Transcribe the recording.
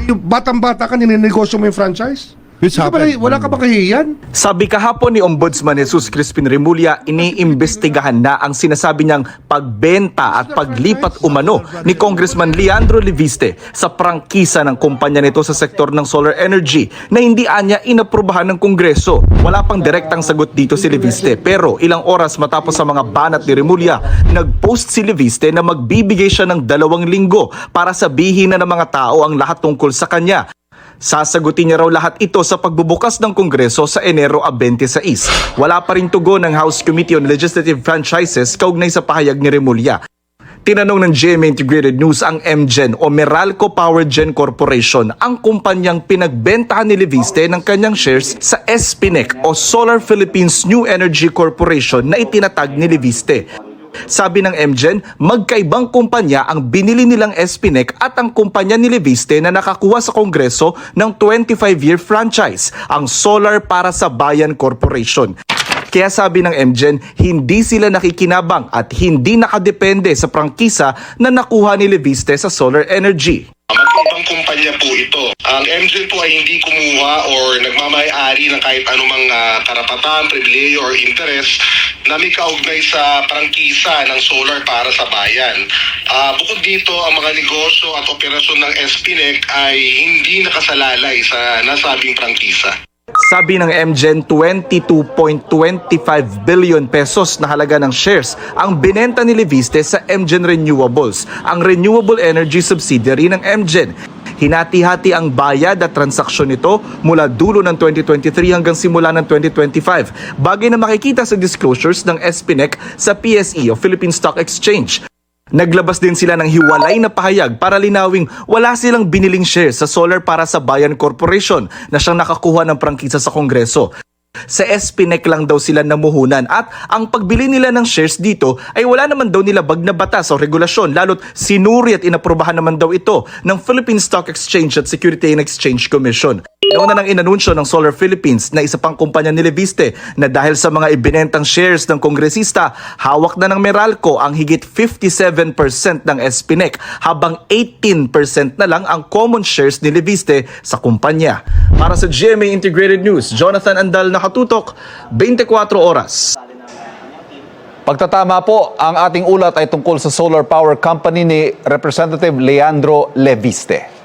Yung batang-bata ka, nininegosyo mo yung franchise? Wala ka ba kahihiyan? Sabi kahapon ni Ombudsman Jesus Crispin Remulla, iniimbestigahan na ang sinasabi niyang pagbenta at paglipat umano ni Congressman Leandro Leviste sa prangkisa ng kumpanya nito sa sektor ng solar energy na hindi anya inaprubahan ng Kongreso. Wala pang direktang sagot dito si Leviste, pero ilang oras matapos sa mga banat ni Remulla, nag-post si Leviste na magbibigay siya ng 2 linggo para sabihin na ng mga tao ang lahat tungkol sa kanya. Sasagutin niya raw lahat ito sa pagbubukas ng Kongreso sa Enero 26. Wala pa rin tugon ng House Committee on Legislative Franchises kaugnay sa pahayag ni Remulla. Tinanong ng GMA Integrated News ang MGen o Meralco Power Gen Corporation, ang kumpanyang pinagbentahan ni Leviste ng kanyang shares sa SPNEC o Solar Philippines New Energy Corporation na itinatag ni Leviste. Sabi ng MGen, magkaibang kumpanya ang binili nilang SPNEC at ang kumpanya ni Leviste na nakakuha sa Kongreso ng 25-year franchise, ang Solar para sa Bayan Corporation. Kaya sabi ng MGen, hindi sila nakikinabang at hindi nakadepende sa prangkisa na nakuha ni Leviste sa solar energy. Magkaibang kumpanya po ito. Ang MGen po ay hindi kumuha or nagmamay-ari ng kahit anumang karapatan, pribileyo or interest na may kaugnay sa prangkisa ng solar para sa bayan. Bukod dito, ang mga negosyo at operasyon ng SPNEC ay hindi nakasalalay sa nasabing prangkisa. Sabi ng MGen, 22.25 billion pesos na halaga ng shares ang binenta ni Leviste sa MGen Renewables, ang renewable energy subsidiary ng MGen. Hinati-hati ang bayad at transaksyon nito mula dulo ng 2023 hanggang simula ng 2025, bagay na makikita sa disclosures ng SPNEC sa PSE o Philippine Stock Exchange. Naglabas din sila ng hiwalay na pahayag para linawing wala silang biniling shares sa Solar para sa Bayan Corporation na siyang nakakuha ng prangkisa sa Kongreso. Sa SPNEC lang daw sila namuhunan at ang pagbili nila ng shares dito ay wala naman daw nilabag na batas o regulasyon, lalo't sinuri at inaprubahan naman daw ito ng Philippine Stock Exchange at Security and Exchange Commission. Nauna nang inanunsyo ng Solar Philippines na isa pang kumpanya ni Leviste na dahil sa mga ibinentang shares ng kongresista, hawak na ng Meralco ang higit 57% ng SPNEC habang 18% na lang ang common shares ni Leviste sa kumpanya. Para sa GMA Integrated News, Jonathan Andal, nakatutok, 24 oras. Pagtatama po, ang ating ulat ay tungkol sa solar power company ni Representative Leandro Leviste.